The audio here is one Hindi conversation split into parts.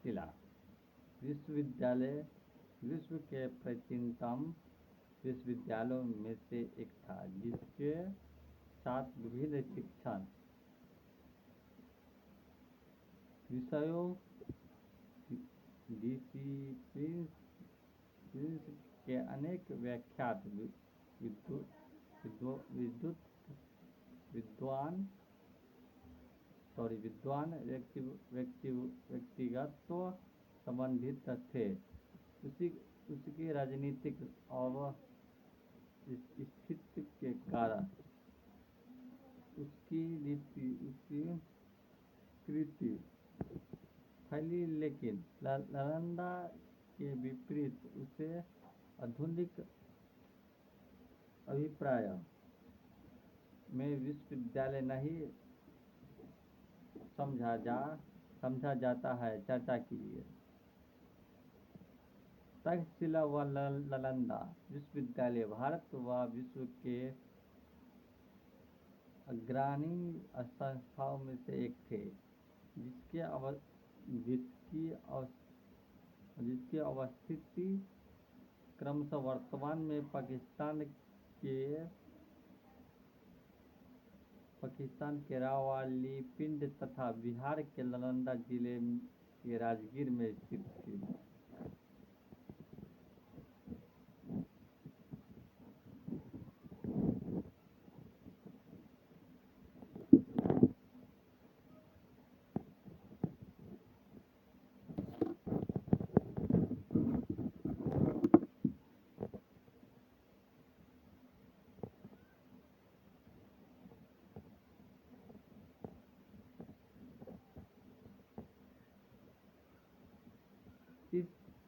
तक्षशिला विश्वविद्यालय विश्व के प्राचीनतम विश्वविद्यालयों में से एक था, जिसके 7 विभिन्न शिक्षण विषयों डिसिप्लिन्स के अनेक व्याख्यात विद्वत विद्वान व्यक्तिगत संबंधित थे। उसकी राजनीतिक स्थिति के कारण उसकी कृति फैली, लेकिन नालंदा के विपरीत उसे आधुनिक अभिप्राय में विश्वविद्यालय नहीं समझा जाता है। चर्चा कीजिए। तक्षशिला व नालंदा विश्वविद्यालय भारत व विश्व के अग्रणी संस्थाओं में से एक थे, जिसकी अवस्थिति क्रमशः वर्तमान में पाकिस्तान के रावलपिंडी तथा बिहार के नालंदा जिले के राजगीर में स्थित थी।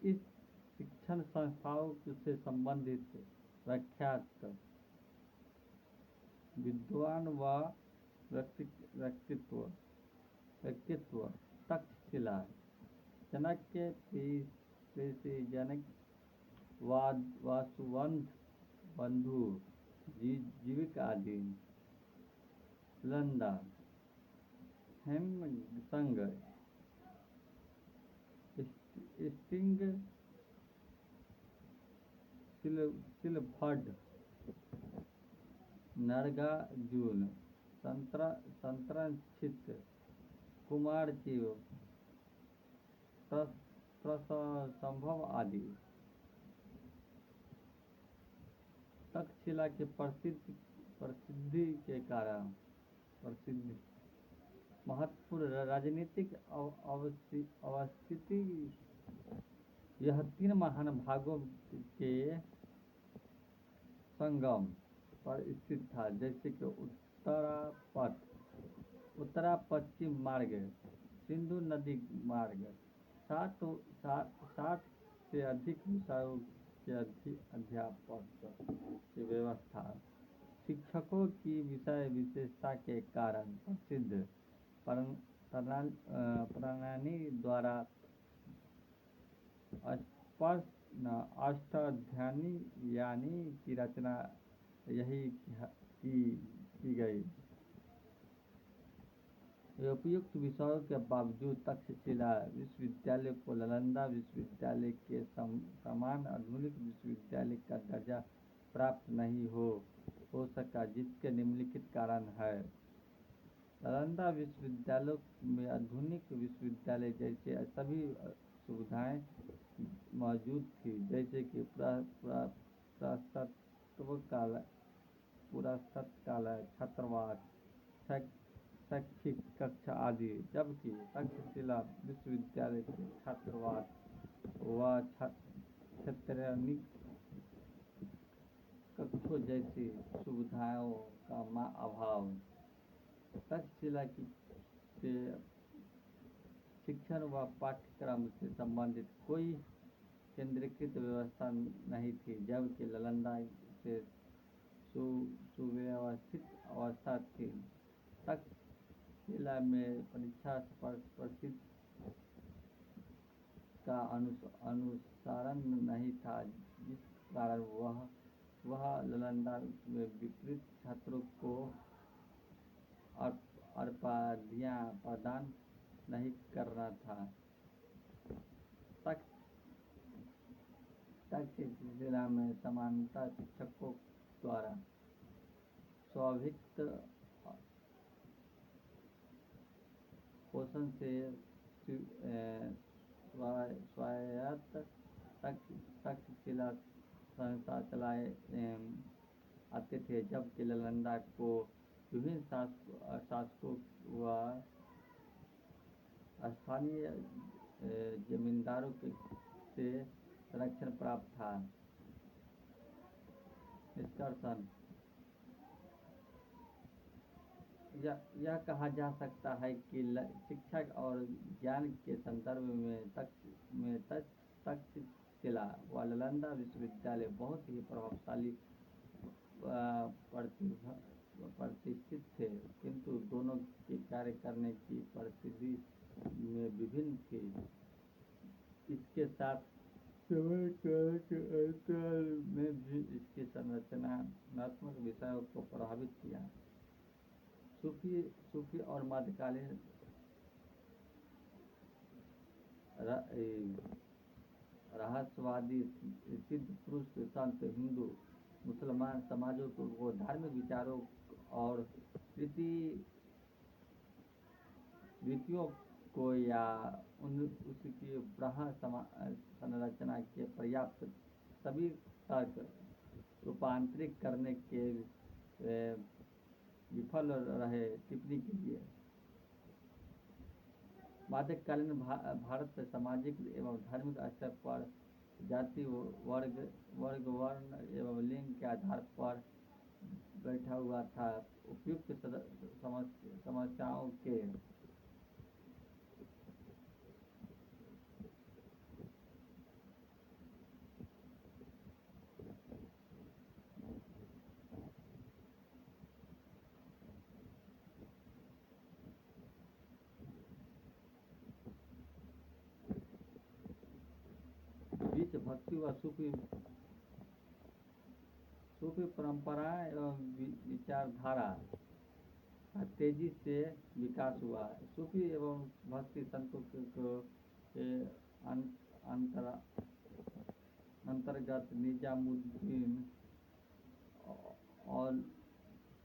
इस शिक्षण संस्थाओं से संबंधित प्रख्यात विद्वान व व्यक्तित्व तक्षशिला चाणक्य, जनक, वासुबंधु, जीविक आदि। नालंदा हेमसंग, स्टिंग, सिलभड, नागार्जुन, संतरक्षित, कुमारजीव, प्रसंभव आदि। तक्षशिला के प्रसिद्धि के कारण महत्वपूर्ण राजनीतिक अवस्थिति यह 3 महान भागों के संगम पर स्थित था, जैसे कि उत्तरा पश्चिम मार्ग, सिंधु नदी मार्ग। 60 से अधिक विषयों के अध्यापक की व्यवस्था, शिक्षकों की विषय विशेषता के कारण प्रसिद्ध प्रणाली द्वारा अष्टाध्यायी की रचना यही की गई। उपयुक्त विषयों के बावजूद तक्षशिला विश्वविद्यालय को नालंदा विश्वविद्यालय के समान आधुनिक विश्वविद्यालय का दर्जा प्राप्त नहीं हो सका, जिसके निम्नलिखित कारण है। नालंदा विश्वविद्यालय में आधुनिक विश्वविद्यालय जैसे सभी सुविधाएं मौजूद थी, जैसे कि पुरातत्वकालय, छात्रावास, शैक्षिक कक्षा आदि, जबकि तक्षशिला विश्वविद्यालय के छात्रावास व शैक्षणिक कक्षों जैसी सुविधाओं का अभाव। तक्षशिला के शिक्षण व पाठ्यक्रम से संबंधित कोई केंद्रीकृत व्यवस्था नहीं थी, जबकि नालंदा से सुव्यवस्थित अवस्था थी। तक्षशिला में परीक्षा प्रसिद्ध का अनुसरण नहीं था, जिस कारण वह नालंदा में विपरीत छात्रों को उपाधियां प्रदान नहीं कर रहा था। तक्षशिला में समानता शिक्षकों द्वारा स्वाभिक्त पोषण से स्वायत्त तक्षशिला संस्था चलाए आते थे, जबकि नालंदा को विभिन्न शासकों व स्थानीय जमींदारों से संरक्षण प्राप्त था। निष्कर्षण यह कहा जा सकता है कि शिक्षा और ज्ञान के संदर्भ में तक्षशिला व नालंदा विश्वविद्यालय बहुत ही प्रभावशाली प्रतिष्ठित थे, किंतु दोनों के कार्य करने की परिस्थिति में विभिन्न थी। इसके साथ समय काल के अंतराल में भी इसकी संरचनात्मक विषयों को प्रभावित किया। सूफी और मध्यकालीन रहस्यवादी सिद्ध पुरुष संत हिंदू मुसलमान समाजों को धार्मिक विचारों और रीतियों को या उसकी बृहद संरचना के पर्याप्त सभी तक रूपांतरित करने के विफल रहे। टिप्पणी के लिए मध्यकालीन भारत सामाजिक एवं धार्मिक स्तर पर जाति, वर्ग, वर्ण एवं लिंग के आधार पर बैठा हुआ था। उपयुक्त समस्याओं के बीच भक्ति व सूफी परंपरा एवं विचारधारा का तेजी से विकास हुआ। सूफी एवं भक्ति संतों के अंतर्गत निजामुद्दीन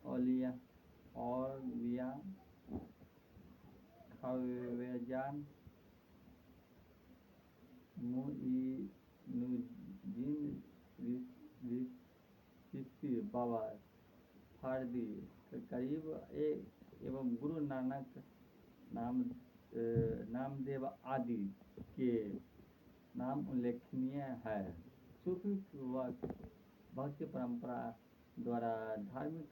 औलिया, ख्वाजा मुइनुद्दीन चिश्ती, बाबा फरीद करीब एवं गुरु नानक नामदेव आदि के नाम उल्लेखनीय है। सूफी व भक्ति परंपरा द्वारा धार्मिक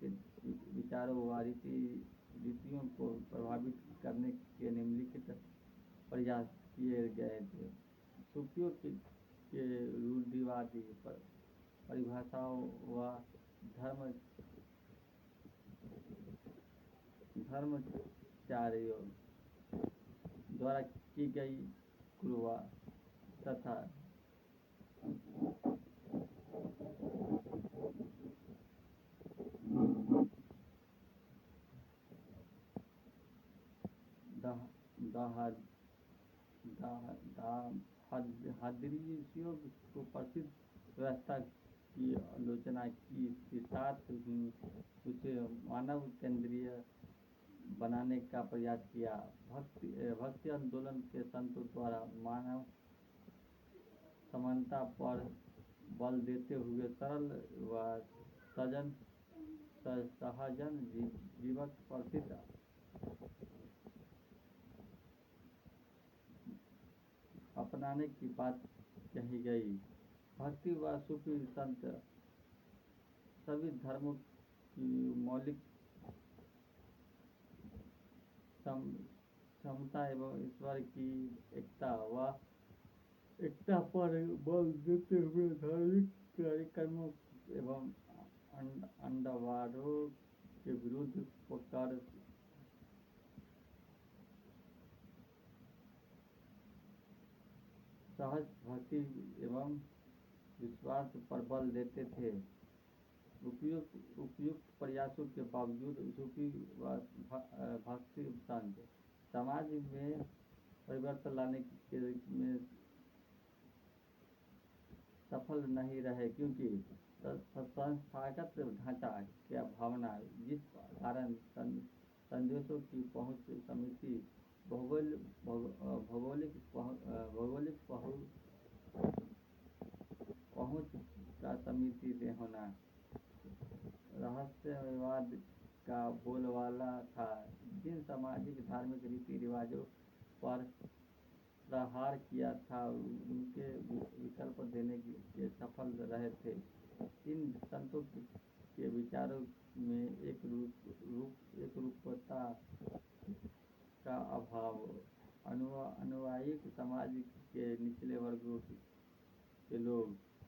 विचारों व रीतियों को प्रभावित करने के निम्नलिखित प्रयास किए गए थे। सूफियों के रूढ़िवादी परिभाषाओं व धर्माचार्यों द्वारा की गई कुर्बा तथा हादरीसियों को प्रसिद्ध व्यवस्था की आलोचना की, इसके साथ ही उसे मानव केंद्रीय बनाने का प्रयास किया। भक्ति आंदोलन के संतों द्वारा मानव समानता पर बल देते हुए सरल व सहजन जीवन प्रसिद्ध अपनाने की बात कही गई। भक्ति व सूफी संत सभी धर्मों की मौलिक समता एवं ईश्वर की एकता पर बल देते हुए धार्मिक कार्यक्रमों एवं अंडवारों के विरुद्ध पुकार सहज भक्ति एवं विश्वास पर बल देते थे। उपयुक्त प्रयासों के बावजूद सूफी व भक्ति संत समाज में परिवर्तन लाने में सफल नहीं रहे, क्योंकि संस्थागत ढांचा की भावना, जिस कारण संदेशों की पहुंच समिति, भौगोलिक पहुंच का समिति से होना, रहस्यवाद का बोलबाला था, जिन सामाजिक धार्मिक रीति रिवाजों पर प्रहार किया था उनके विकल्प देने के सफल रहे थे। इन संतों के विचारों में एक रूपता का अभाव, अनुयायी समाज के निचले वर्गों के लोग।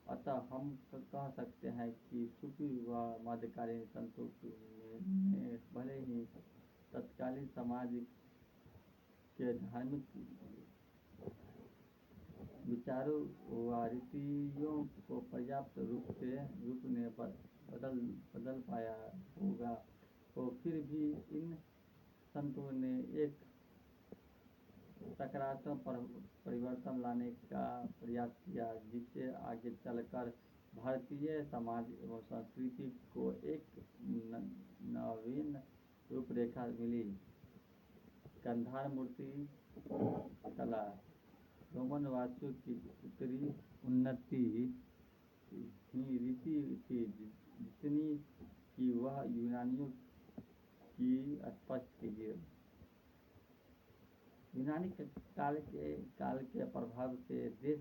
अतः हम कह सकते हैं कि सूफी व मध्यकालीन संतों में भले ही तत्कालीन समाज के धार्मिक विचारों व रीतियों को पर्याप्त रूप ने बदल पाया होगा, तो फिर भी इन संतों ने एक सकारात्मक परिवर्तन लाने का प्रयास किया, जिससे आगे चलकर भारतीय समाज एवं संस्कृति को एक नवीन रूपरेखा मिली। गांधार मूर्ति कला रोमन वासियों की उत्तरी उन्नति ही रीति थी, जितनी कि वह यूनानियों की स्पष्ट की। यूनानी काल के प्रभाव से देश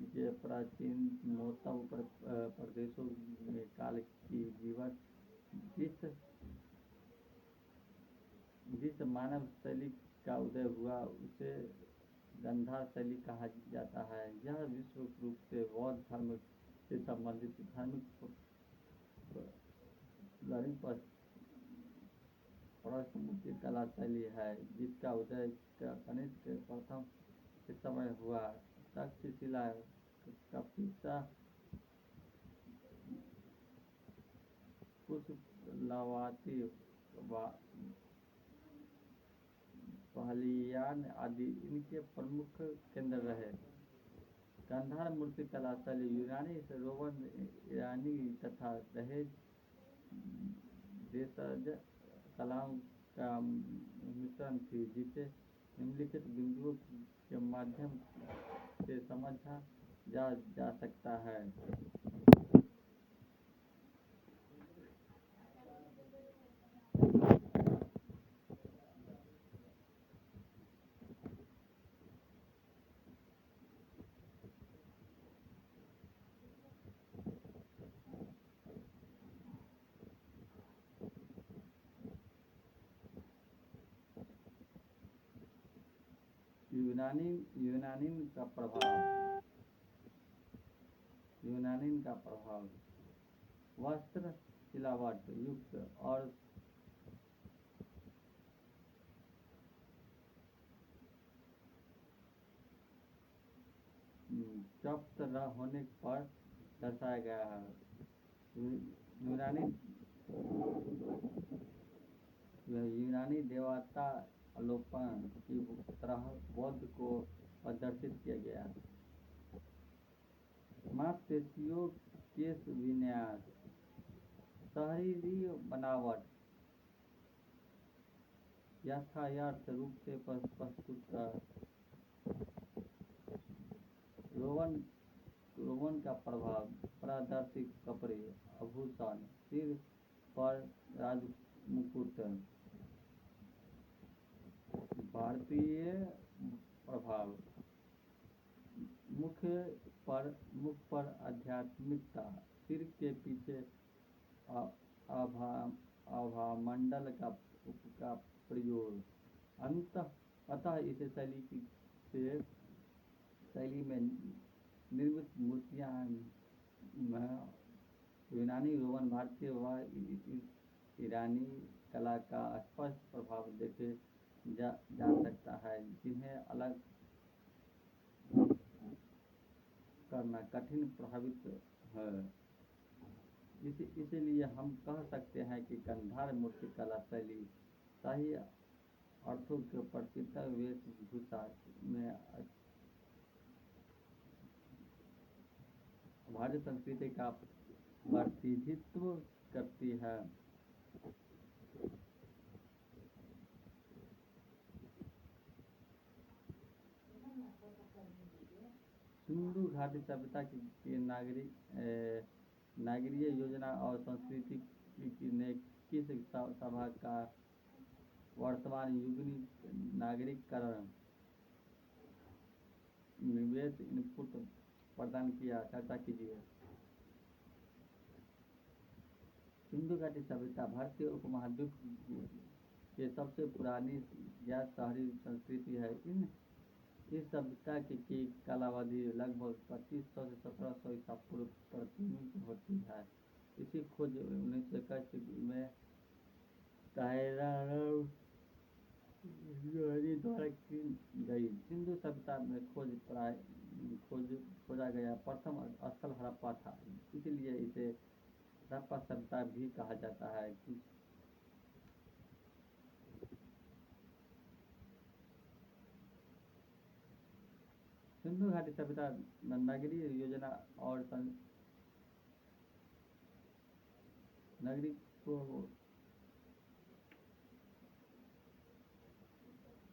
के प्राचीनतम प्रदेशों में काल की जीवन जिस मानव शैली का उदय हुआ उसे गांधार शैली कहा जाता है। यह विश्व रूप से बौद्ध धर्म से संबंधित धार्मिक मूर्ति कला शैली है, जिसका उदय कनिष्क प्रथम के समय हुआ। तक्षशिला, कपिसा, पुष्पलावती, पहलियान आदि इनके प्रमुख केंद्र रहे। गांधार मूर्ति कला शैली यूनानी, रोमन, ईरानी तथा दहेज देशज कलाओं का मिश्रण थी, जिसे निम्नलिखित बिंदुओं के माध्यम से समझा जा सकता है। यूनानी का प्रभाव वस्त्र सिलावट युक्त और चुप्त न होने पर दर्शाया गया है। यूनानी देवता अलोपन की तरह बौद्ध को प्रदर्शित किया गया। मांसपेशियों, केश विन्यास, शरीरीय बनावट यथार्थ रूप से प्रस्तुत कर। रोमन का प्रभाव पारदर्शी कपड़े, आभूषण, सिर पर राजमुकुट। भारतीय प्रभाव मुख पर आध्यात्मिकता, सिर के पीछे आभामंडल का प्रयोग। अतः इस शैली में निर्मित मूर्तियां यूनानी, रोमन, भारतीय व ईरानी कला का स्पष्ट प्रभाव देखे जा सकता है, जिन्हें अलग करना कठिन प्रभावित है। इसलिए हम कह सकते हैं कि गांधार मूर्ति कला शैली सही अर्थों के प्रतीक वेशभूषा में भारतीय संस्कृति का प्रतिनिधित्व करती है। सिंधु घाटी सभ्यता की नागरीय योजना और संस्कृति ने किस सभा का वर्तमान युग नागरिककरण निवेश इनपुट प्रदान किया, चर्चा कीजिए। सिंधु घाटी सभ्यता भारतीय उपमहाद्वीप के सबसे पुरानी ज्ञात शहरी संस्कृति है। इस सभ्यता की कालावधि लगभग 2500 से 1700 ईसा पूर्व प्रतिनिधित्व होती है। इसी खोज 1921 में तायराराव जोहरी द्वारा की गई। सिंधु सभ्यता में खोजा गया प्रथम स्थल हड़प्पा था, इसलिए इसे हड़प्पा सभ्यता भी कहा जाता है। सिंधु घाटी सभ्यता नगरीय योजना और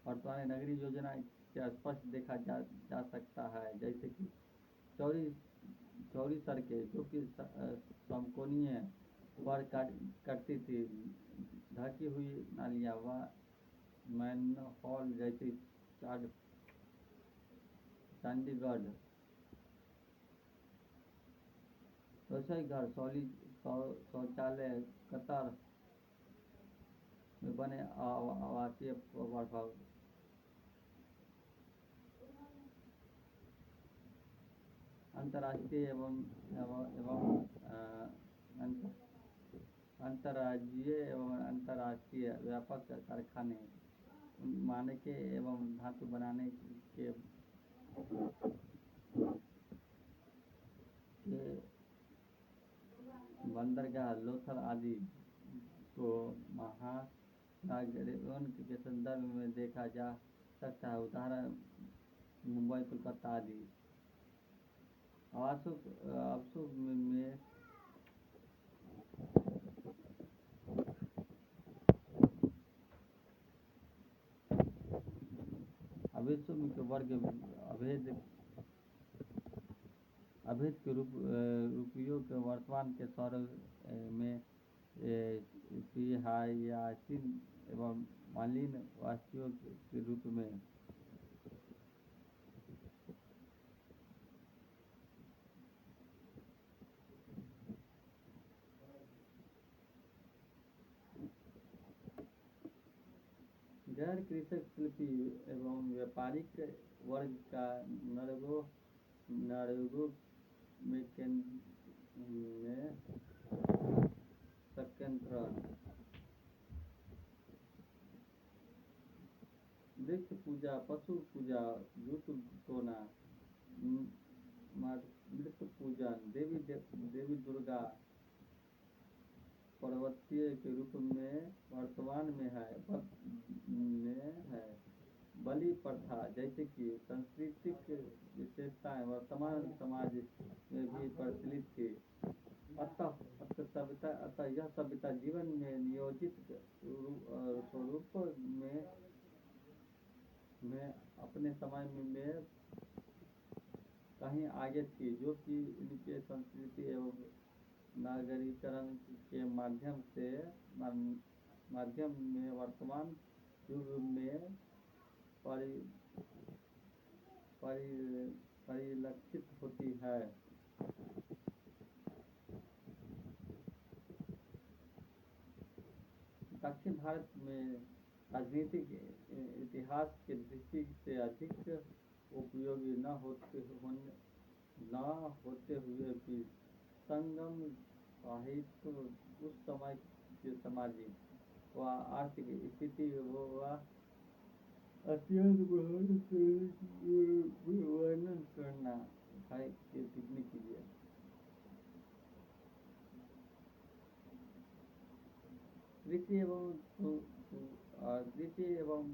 वर्तमान नगरीय योजना के स्पष्ट देखा जा सकता है, जैसे कि चौड़ी सड़कें जो कि समकोणीय पर कटती थी, ढकी हुई नालियाँ व मैनहोल जैसी चंडीगढ़, रसोई घर, शौचालय, कतार में बने आवासीय प्रभाव, अंतर्राष्ट्रीय एवं अंतर्राष्ट्रीय व्यापक कारखाने, मानके एवं धातु बनाने के बंदरगाह, लोथल आदि को महानगरों के संदर्भ में देखा जा सकता है। उदाहरण मुंबई, कोलकाता आदि। आवासों में आवासों के वर्ग अभेद के रूपियों के वर्तमान के शहरों में सियाचिन एवं मलिन वासियों के रूप में गैर कृषक शिल्पी एवं व्यापारिक वर्ग का नरगो में संकेंद्रण, वृक्ष पूजा, पशु पूजा, जूत धोना, मृत पूजन, देवी दुर्गा पर्वतीय के रूप में वर्तमान में है। बलि प्रथा जैसे कि सांस्कृतिक विशेषताएं वर्तमान समाज में भी प्रचलित थी। अतः यह सभ्यता जीवन में नियोजित स्वरूप में अपने समय में कहीं आगे थी, जो कि इनके संस्कृति एवं नागरीकरण के माध्यम में वर्तमान युग में परिलक्षित होती है। दक्षिण भारत में राजनीतिक इतिहास के दृष्टि से अधिक उपयोगी न होते हुए भी संगम साहित्य उस समय के सामाजिक व आर्थिक स्थिति व अत्यंत वर्णन करना है कि टिप्पणी कीजिए। कृषि एवं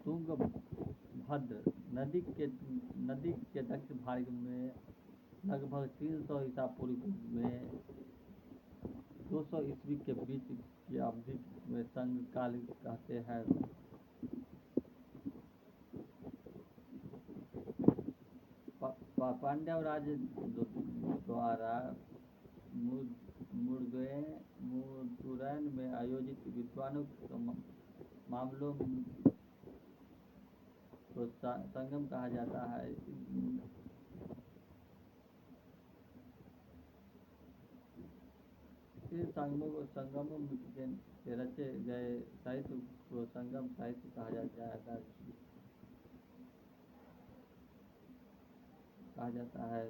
तुंगभद्र नदी के नदी के दक्षिण भाग में लगभग 300 ईसा पूर्व में 200 ईस्वी के बीच की अवधि में संघ काल कहते हैं। पांड्य राज्य द्वारा मुदुरैन में आयोजित विद्वानों मामलों को संगम कहा जाता है। इन संगमों के रचे गए साहित्य को संगम साहित्य कहा जाता है।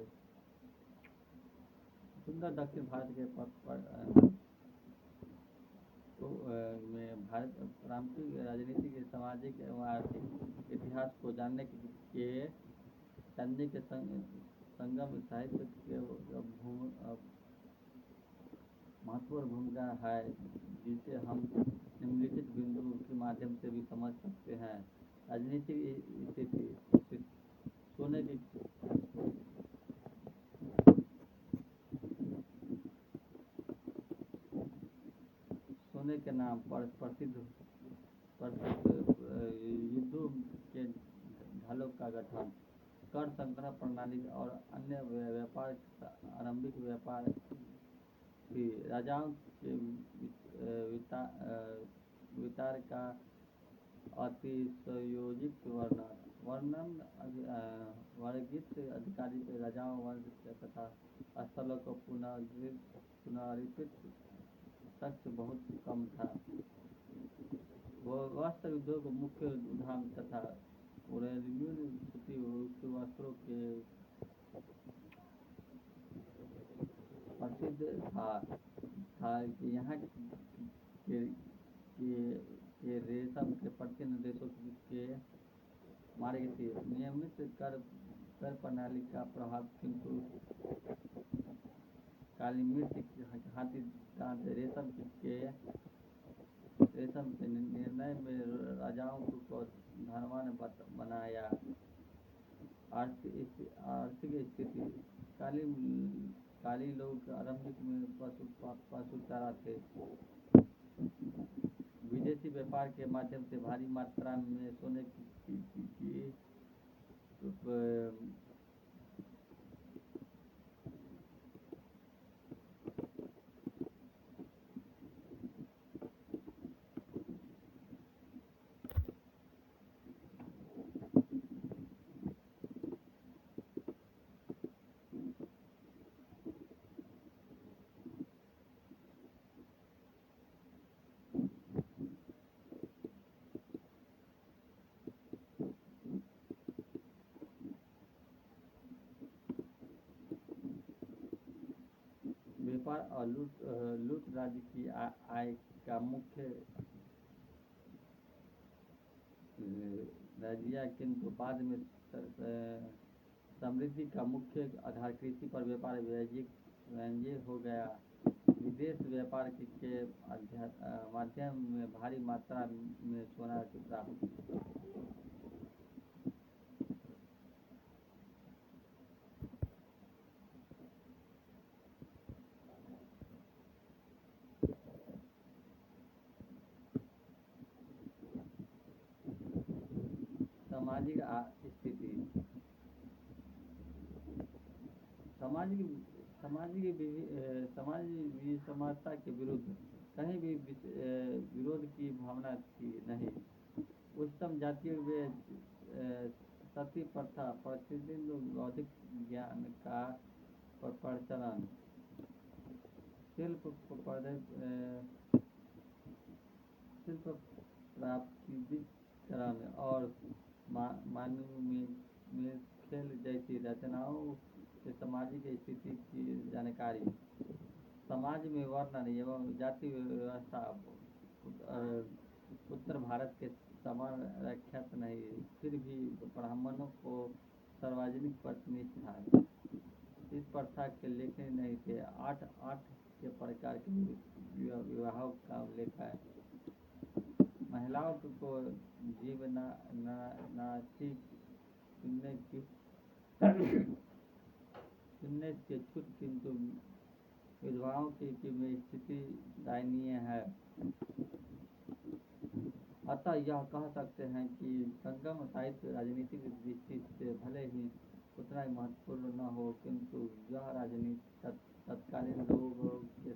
सुंदर दक्षिण भारत के में भारत पारंपरिक राजनीतिक सामाजिक एवं आर्थिक इतिहास को जानने के संगम साहित्य के महत्वपूर्ण भूमिका है, जिसे हम निम्नलिखित बिंदुओं के माध्यम से भी समझ सकते हैं। राजनीतिक स्थिति सोने के नाम पर प्रसिद्ध युद्धों के ढालों का गठन, कर संग्रह प्रणाली और अन्य व्यापार आरंभिक व्यापार थी। राजाओं के वितार का अतिशयोक्ति वर्णन वर्गित अधिकारी राजाओं वर्ग तथा स्थलों को पुनर्लिखित शख्स बहुत कम था। वस्त्र उद्योग मुख्य उद्यम तथा सूती वस्त्रों के प्रसिद्ध था कि यहाँ के रेशम के प्रतिनिधित्व के मारे थे। नियमित कर प्रणाली का प्रभाव, किंतु काली मिर्च, हाथी दांत, रेशम के निर्णय में राजाओं को धनवान बनाया। आर्थिक स्थिति काली लोग आरंभिक में पशु चारा थे। विदेशी व्यापार के माध्यम से भारी मात्रा में सोने की व्यापार और लूट राज्य की आय का मुख्य रजिया, किंतु बाद में समृद्धि का मुख्य आधार कृषि पर व्यापार व्यंजय हो गया। विदेश व्यापार के माध्यम में भारी मात्रा में सोना प्राप्त। सामाजिक स्थिति समाज विषमता के विरुद्ध कहीं भी विरोध की भावना थी नहीं। उच्चतम जातीय सती प्रथा, प्रतिदिन बौद्धिक ज्ञान का प्रचलन, शिल्प प्राप्तिकरण और मानव में खेल जैसी रचनाओं से सामाजिक स्थिति की जानकारी। समाज में वर्णन एवं जाति व्यवस्था उत्तर भारत के समान रक्षित नहीं, फिर भी ब्राह्मणों को सार्वजनिक प्रतिनिधि था। इस प्रथा के लेख नहीं थे। 8 के प्रकार के विवाहों का उल्लेख है। महिलाओं को जीवनासी चुनने के छूट, किंतु विधवाओं की में स्थिति दयनीय है। अतः यह कह सकते हैं कि संगम साहित्य राजनीतिक दृष्टि से भले ही उतना ही महत्वपूर्ण न हो, किंतु यह राजनीति तत्कालीन लोगों के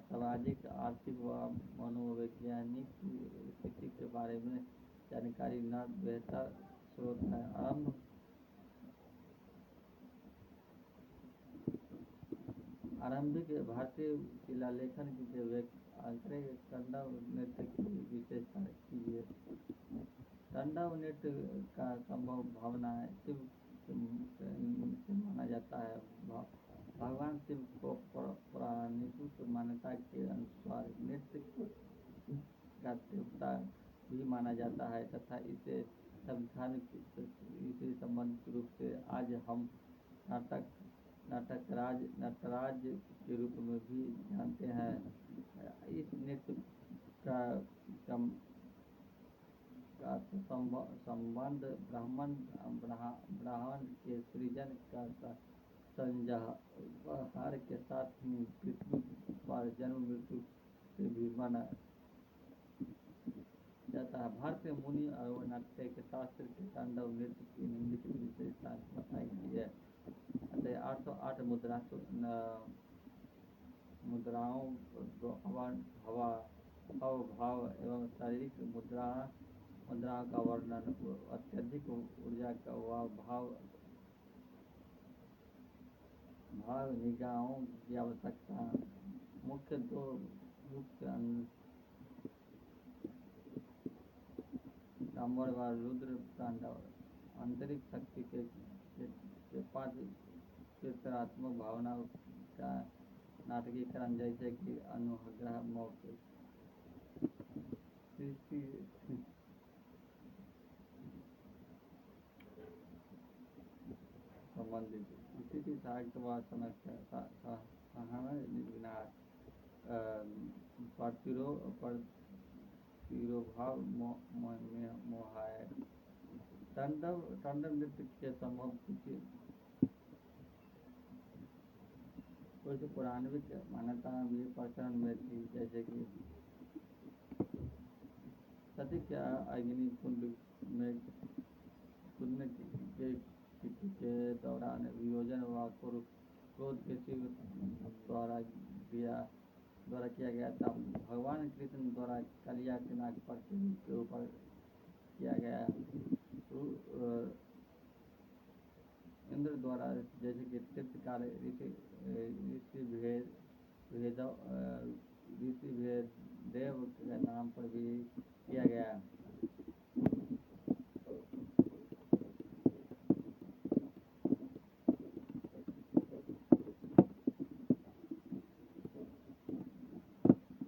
सामाजिक, आर्थिक व मनोवैज्ञानिक स्थिति के बारे में जानकारी न बेहतर स्रोत है। आरंभिक भारतीय शिलालेखन के आंकड़े तांडव नृत्य की विशेषता कीजिए। तांडव नृत्य का संभव भावना शिव से माना जाता है। भगवान शिव को पौराणिक मान्यता के अनुसार नृत्य का देवता भी माना जाता है तथा इसे संबंधित रूप से आज हम नटराज के रूप में भी जानते हैं। इस नृत्य का संबंध ब्राह्मण के सृजन का संहार के साथ ही पृथ्वी पर जन्म मृत्यु से भी माना जाता है। भारतीय मुनि और नाट्य के शास्त्र के तांडव नृत्य की निम्नलिखित विशेषता बताई गई है। 808 मुद्राओं, हाव भाव एवं शारीरिक मुद्राओं का वर्णन, अत्यधिक ऊर्जा का भाव निगाहों की आवश्यकता, मुख्य कांबड़ व रुद्र तांडव, आंतरिक शक्ति के 5 चित्रात्मक भावनाओं का नाटकीकरण, जैसे कि अनुग्रह, मौखिक संबंधित स्थिति, साहित्य व तिरोभाव मोहाय। तांडव नृत्य के संभव कुछ पौराणिक मान्यता भी प्रचलन में थी, जैसे कि सती के अग्नि कुंड में कूदने के दौरान वियोजन व क्रोध के शिव द्वारा किया गया था। भगवान कृष्ण द्वारा कलिया के नाग पर के ऊपर किया गया। इंद्र द्वारा, जैसे कि तीर्थकाल ऋषिभेदेव के नाम पर भी किया गया।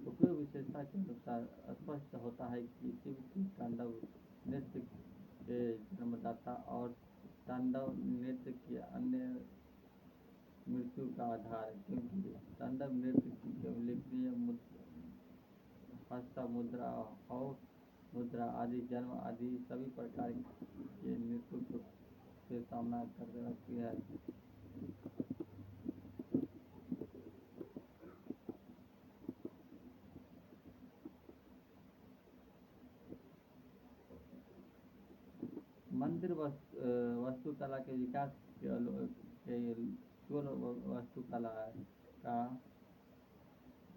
उपयोग विशेषता के अनुसार स्पष्ट होता है कि शिव की तांडव नृत्य के जन्मदाता और तांडव नृत्य की अन्य मृत्यु का आधार, क्योंकि तांडव नृत्य की उल्लेखनीय हस्त मुद्रा, हाव मुद्रा आदि जन्म आदि सभी प्रकार के मृत्यु से सामना कर रखती है। मंदिर वास्तुकला के विकास के केवल वास्तुकला का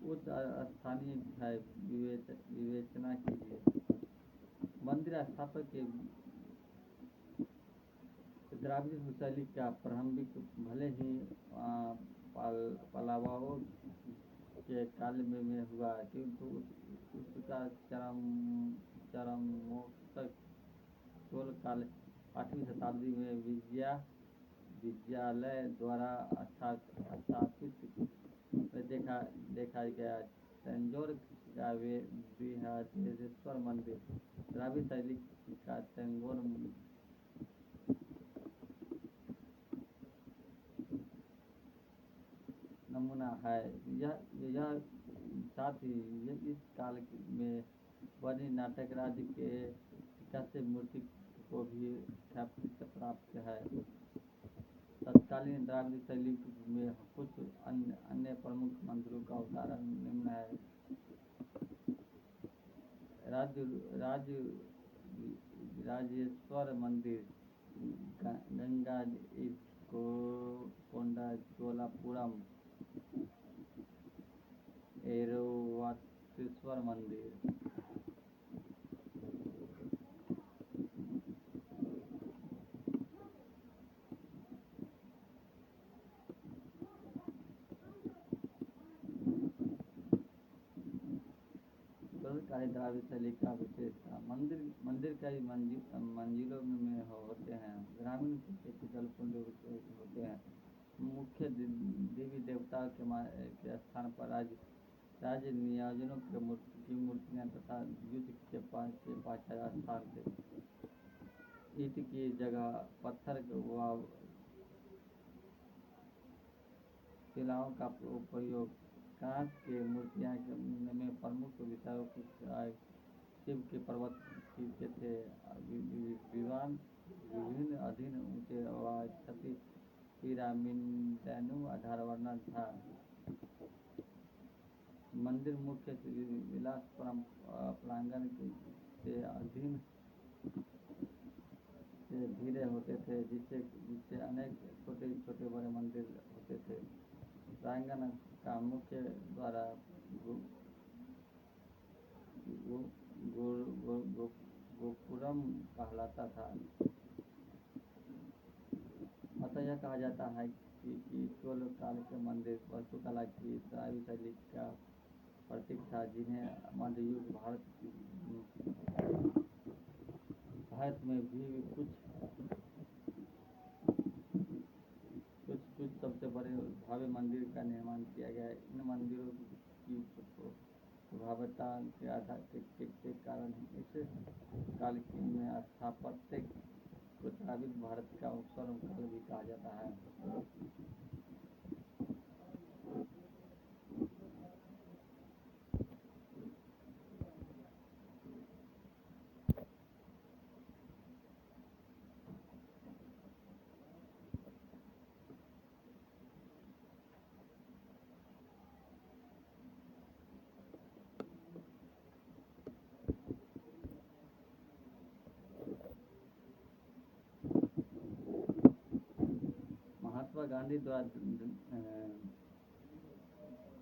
उच्च स्थानीय है विवेचना कीजिए। मंदिर स्थापक के द्राविड़ शैली का प्रारंभिक भले ही पल्लवों के काल में हुआ, किंतु उसका चरमोत्कर्ष चोल काल 8वीं शताब्दी में विद्यालय द्वारा स्थापित देखा गया। तंजौर का बृहदेश्वर मंदिर द्राविड़ शैली का तंजौर नमूना है। यह साथ ही इस काल में बनी नाटक राज्य के विकास से मूर्ति को भी ख्याति से प्राप्त है। तत्कालीन द्राविड़ शैली में कुछ अन्य प्रमुख मंदिरों का उदाहरण निम्न है। राजेश्वर मंदिर, गंगा कोंडा चोलापुरम, ऐरावतेश्वर मंदिर। द्राविड़ शैली का विशेषता, मंदिर कई मंजिलों में होते हैं। ग्रामीण के जलकुंड होते हैं। मुख्य देवी देवताओं के स्थान पर राज्य नियोजनों की मूर्तियां तथा युद्ध के पाछा स्थान थे। ईंट की जगह पत्थर व शिलाओं का प्रयोग। कांच के मूर्तियां में प्रमुख विषयों की शिव के पर्वत के थे। विभिन्न अधीन ऊंचे व छति पिरामिडनुमा आधार वर्णन था। मंदिर मुख्य विलास प्रांगण से अधीन से घिरे होते थे, जिससे अनेक छोटे बड़े मंदिर होते थे। प्रांगण का मुख्य द्वार गोपुरम कहलाता था। अतः यह कहा जाता है कि चोल काल के मंदिर वास्तुकला की द्राविड़ शैली का प्रतीक था, जिन्हें मध्ययुग भारत में भी कुछ सबसे बड़े भव्य मंदिर का निर्माण किया गया। इन मंदिरों की भव्यता के कारण इस काल में स्थापत्य को द्राविड़ भारत का स्वर्ण काल भी कहा जाता है। महात्मा गांधी द्वारा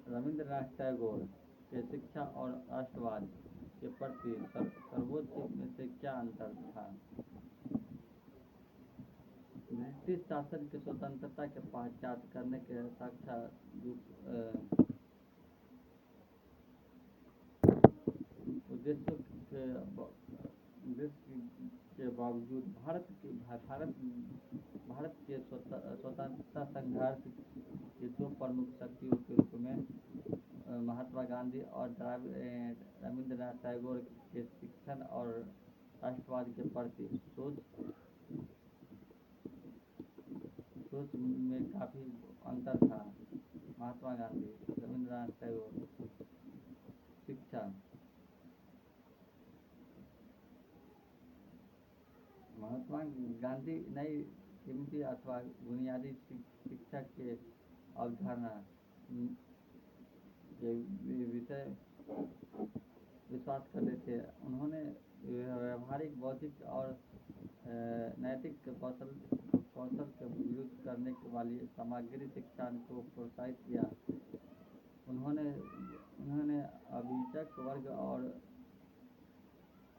रविंद्रनाथ टैगोर के शिक्षा और राष्ट्रवाद के प्रति सर्वोच्च में से क्या अंतर था? ब्रिटिश शासन की स्वतंत्रता के पश्चात करने के उद्देश्यों के बावजूद भारत के स्वतंत्रता संघर्ष की दो प्रमुख शक्तियों के रूप में महात्मा गांधी और रविंद्रनाथ टैगोर के शिक्षण और राष्ट्रवाद के प्रति सोच में काफी अंतर था। महात्मा गांधी, रविंद्रनाथ टैगोर। शिक्षा, महात्मा गांधी नई कीमती अथवा बुनियादी शिक्षा के अवधारणा के विषय विश्वास करते थे। उन्होंने व्यावहारिक, बौद्धिक और नैतिक कौशल के विरुद्ध करने वाली सामग्री शिक्षा को प्रोत्साहित किया। उन्होंने अभिजात वर्ग और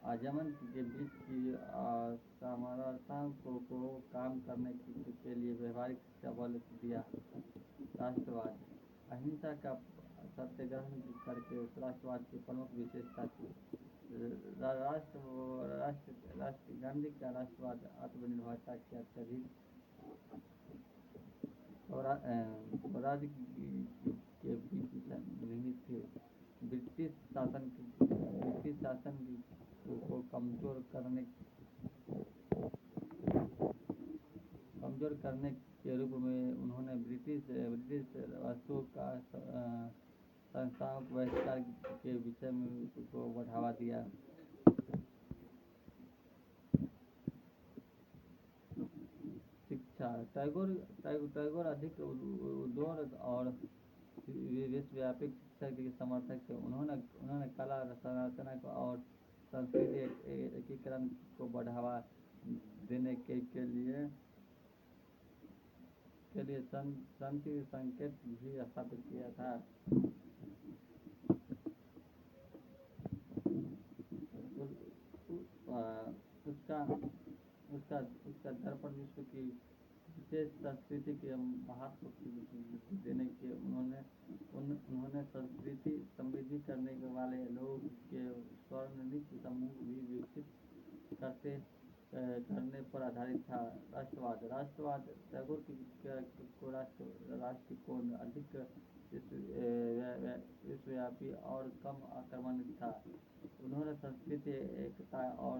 आजमन के बीच की असमानता को कम करने के लिए व्यावहारिक शिक्षा बल दिया। राष्ट्रवाद, अहिंसा का सत्याग्रह करके राष्ट्रवाद की प्रमुख विशेषता थी। गांधी का राष्ट्रवाद आत्मनिर्भरता के अत्यधिक स्वराज के बीच निहित थे। ब्रिटिश शासन को कमजोर करने के रूप में उन्होंने ब्रिटिश वस्तुओं का संस्थाओं के बहिष्कार के विषय को बढ़ावा दिया। टैगोर टैगोर अधिक उदार और विश्वव्यापी शिक्षा के समर्थक थे। उन्होंने कला संरचना और संस्कृति एकीकरण को बढ़ावा देने के लिए शांति संकेत भी स्थापित किया था। उसका दर्पण विश्व की विशेष संस्कृति के महत्व को देने के उन्होंने संस्कृति समृद्धि करने वाले लोग के स्वर्णिम समूह भी विकसित करने पर आधारित था। राष्ट्रवाद टैगोर को राष्ट्र को अधिक विश्वव्यापी और कम आक्रामक था। उन्होंने संस्कृति एकता और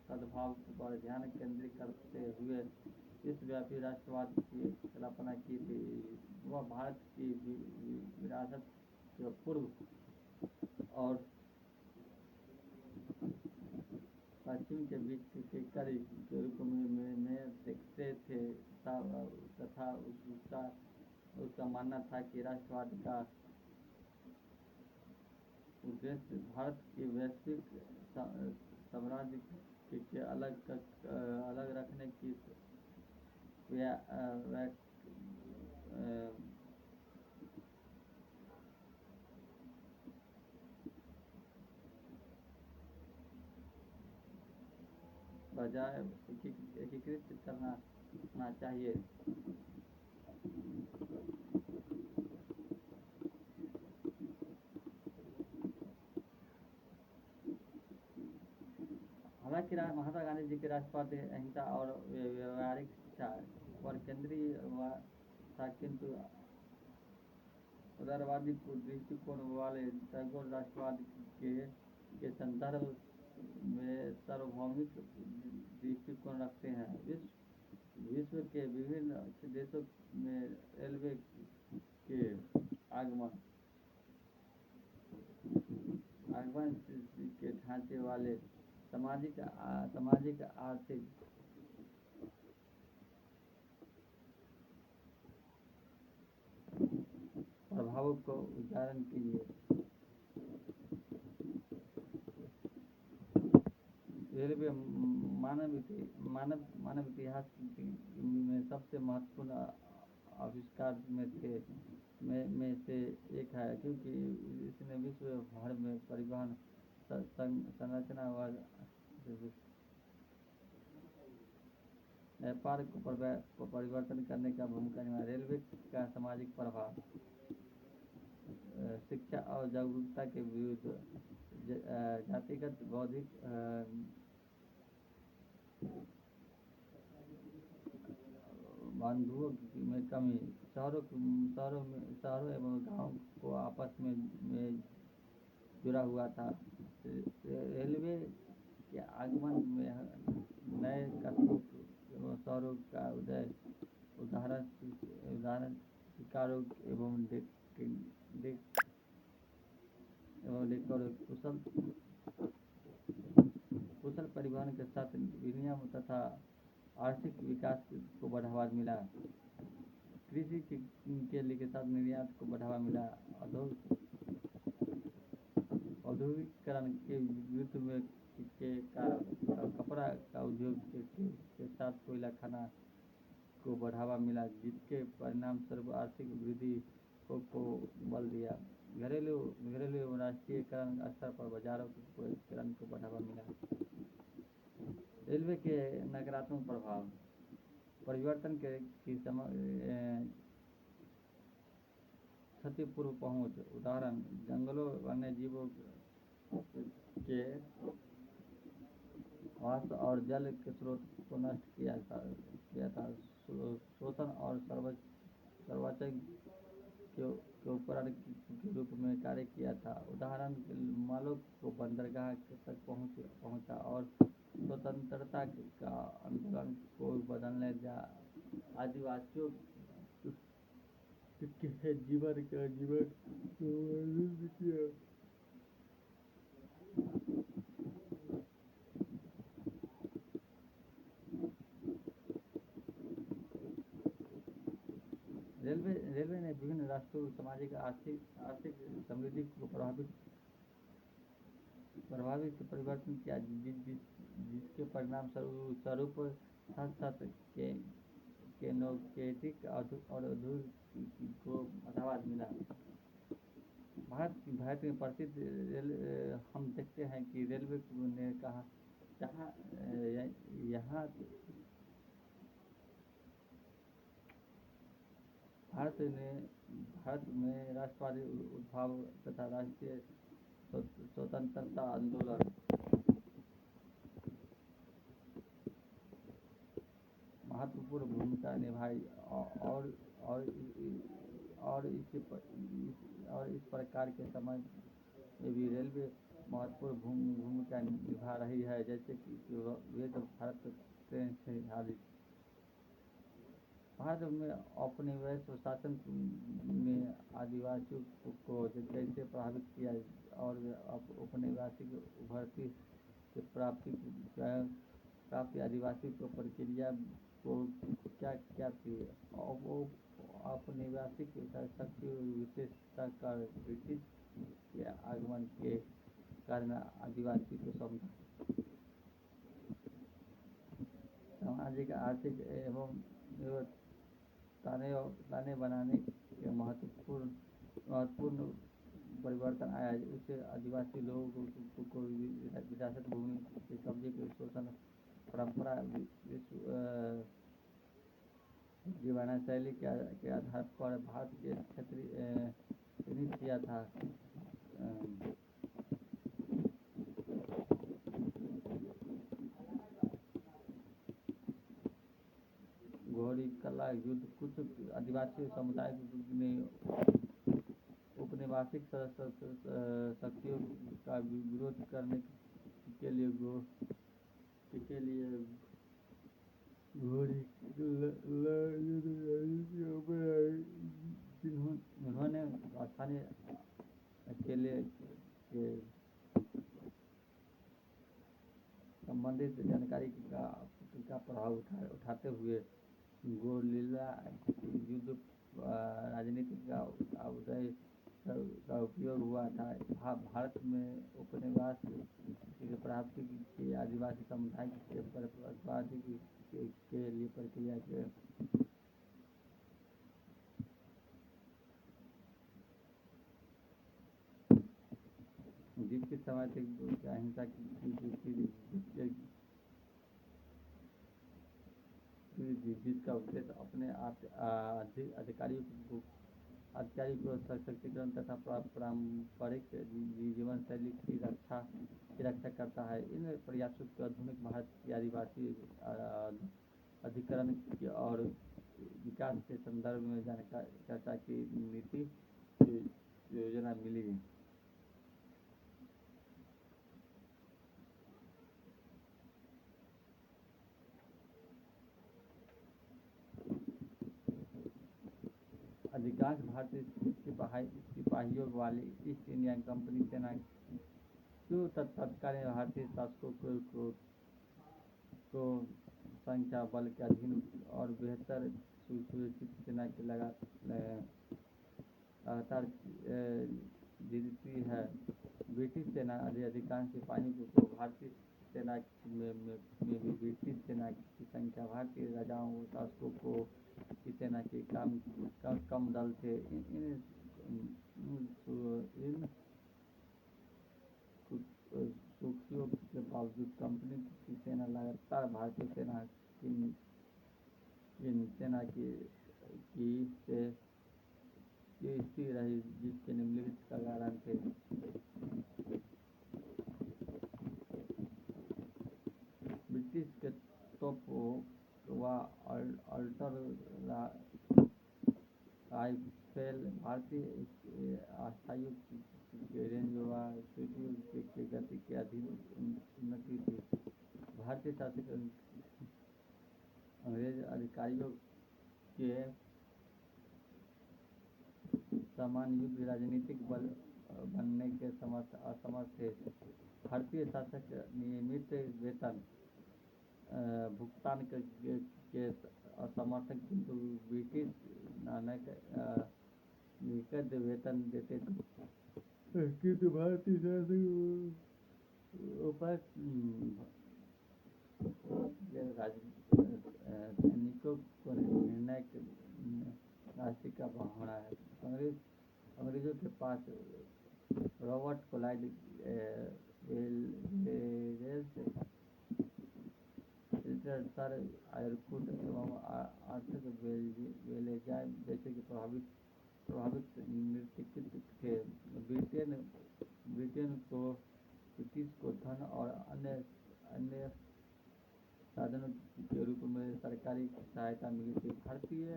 सद्भाव पर ध्यान केंद्रित करते हुए विश्वव्यापी राष्ट्रवाद की कल्पना की थी। वह भारत की विरासत के पूर्व और पश्चिम के बीच के कड़ी के रूप में देखते थे तथा उसका मानना था कि राष्ट्रवाद का उद्देश्य भारत की वैश्विक साम्राज्य के अलग रखने की बजाय एकीकृत करना चाहिए। हालांकि महात्मा गांधी जी के राष्ट्रवाद अहिंसा और व्यवहारिक शिक्षा पर केंद्रीय था, किंतु उदारवादी दृष्टिकोण वाले टैगोर राष्ट्रवाद के संदर्भ में सार्वभौमिक दृष्टिकोण रखते हैं। विश्व के विभिन्न देशों में रेलवे के आगमन के ढांचे वाले सामाजिक आर्थिक प्रभावों को उदाहरण कीजिए। रेलवे मानव इतिहास में सबसे महत्वपूर्ण आविष्कार में से एक है, क्योंकि इसने विश्व भर में परिवहन संरचना व व्यापार को परिवर्तन करने का भूमिका निभाया। रेलवे का सामाजिक प्रभाव शिक्षा और जागरूकता के विरुद्ध जातिगत बौद्धिक बंधुओं में कमी, शहरों एवं गांवों को आपस में जुड़ा हुआ था। रेलवे के आगमन में नए कस्बों एवं शहरों का उदय, उदाहरण शिकारों एवं कुशल परिवहन के साथ विनिमय तथा आर्थिक विकास को बढ़ावा मिला। कृषि के लिए साथ निर्यात को बढ़ावा मिला। औद्योगिकरण के युद्ध में के कारण कपड़ा का उद्योग के साथ कोयला खाना को बढ़ावा मिला, जिसके परिणाम स्वरूप आर्थिक वृद्धि को बल दिया। घरेलू एवं राष्ट्रीयकरण स्तर पर बाजारों के एकीकरण को बढ़ावा मिला। रेलवे के नकारात्मक प्रभाव परिवर्तन की क्षतिपूर्व पहुंच, उदाहरण जंगलों वन्य जीवों के आवास और जल के स्रोत को नष्ट किया था। शोषण और सर्वोच्च के उपकरण के रूप में कार्य किया था। उदाहरण मालों को बंदरगाह तक पहुंचा और स्वतंत्रता का आंदोलन को बदलने आदिवासियों के जीवन को बदल किया। राष्ट्रीय सामाजिक आर्थिक आर्थिक समृद्धि को प्रभावित परिवर्तन किया, जिसके परिणाम स्वरूप साथ साथ केनोकेटिक और उद्योग को बढ़ावा मिला। भारत में प्रसिद्ध हम देखते हैं कि रेलवे ने कहा यहाँ भारत में राष्ट्रवादी उद्भाव तथा राष्ट्रीय स्वतंत्रता आंदोलन महत्वपूर्ण भूमिका निभाई और इस प्रकार के समय में भी रेलवे महत्वपूर्ण भूमिका निभा रही है, जैसे कि वेद भारत ट्रेन से आदि। भारत में औपनिवेशिक शासन में आदिवासियों को कैसे प्रभावित किया और औपनिवेशिक उभरती से प्राप्ति आदिवासी को प्रक्रिया को क्या थी। औपनिवेशिक शक्ति विशेषता का ब्रिटिश के आगमन के कारण आदिवासी को सामाजिक आर्थिक एवं ताने बनाने के महत्वपूर्ण परिवर्तन आया। उससे आदिवासी लोगों को विरासत भूमि के कब्जे के शोषण परंपरा जीवना शैली के आधार पर भारत के क्षेत्रीय किया था। घोड़ी कला युद्ध कुछ आदिवासी समुदाय ने औपनिवेशिक शक्तियों का विरोध करने के लिए घोड़ी उन्होंने स्थानीय अकेले के संबंधित जानकारी का प्रभाव उठाते हुए गोरिल्ला युद्ध राजनीति का उदय का उपयोग हुआ था। भारत में उपनिवेश की प्राप्ति की आदिवासी समुदाय के बर्बादी के लिए प्रक्रिया के जिसके समय तक अहिंसा जिसका उद्देश्य अपने अधिकारियों को सशक्तिकरण तथा पारंपरिक जीवन शैली की रक्षा करता है। इन प्रयासों को आधुनिक भारत की आदिवासी अधिकरण और विकास के संदर्भ में चर्चा की नीति योजना मिली। अधिकांश भारतीय सिपाहियों वाली ईस्ट इंडिया कंपनी सेना क्यों तत्कालीन भारतीय शासकों को संख्या बल के अधीन और बेहतर सुसज्जित सेना की लगातार जीतती है। ब्रिटिश सेना अधिकांश सिपाहियों को भारतीय सेना में भी ब्रिटिश सेना की संख्या भारतीय राजाओं और शासकों की सेना के कम दल थे। इन सूखियों के बावजूद कंपनी की सेना लगातार भारतीय सेना की स्थिर रही, जिसके निम्नलिखित का कारण थे। ब्रिटिश के तोपों व अल्टर राइफल भारतीय अस्थायियों के रेंज व सीढ़ियों के गति के अधीन उन्नति थी। भारतीय शासक अंग्रेज अधिकारियों के समान युद्ध राजनीतिक बल बनने के असमर्थ थे। भारतीय शासक नियमित वेतन भुगतान के असमर्थक, किंतु ब्रिटिश लिखित वेतन देते थे, किंतु भारतीय शासन ऊपर सैनिकों को निर्णय राशि का बहाना है। अंग्रेजों के पास Robert Clive Wellesley, Richard sir Eyre Coote एवं आर्थर वेलेज़ जैसे कि प्रभावित नेतृत्व थे। ब्रिटेन को ब्रिटिश को धन और अन्य साधनों के रूप में सरकारी सहायता मिली थी। भारतीय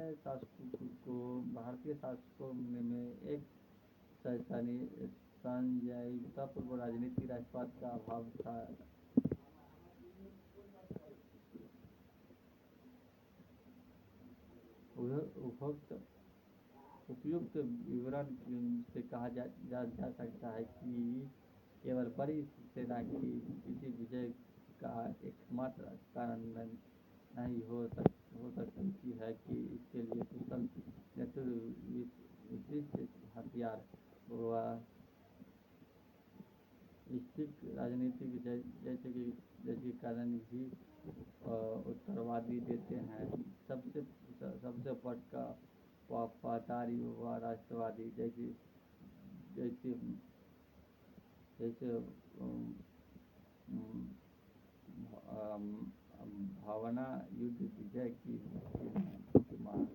शासकों में एक संजातीयतापूर्ण राजनीति, राष्ट्रवाद का अभाव था। उपयुक्त विवरण से कहा जा सकता है कि केवल बड़ी सेना की किसी विजय का एकमात्र कारण नहीं हो सकती है कि इसके लिए कुशल नेतृत्व, विशिष्ट हथियार व स्थिर राजनीतिक जैसे कारण भी उत्तरवादी देते हैं। सबसे बढ़कर वफादारी व राष्ट्रवादी जैसे भावना युद्ध विजय की मांग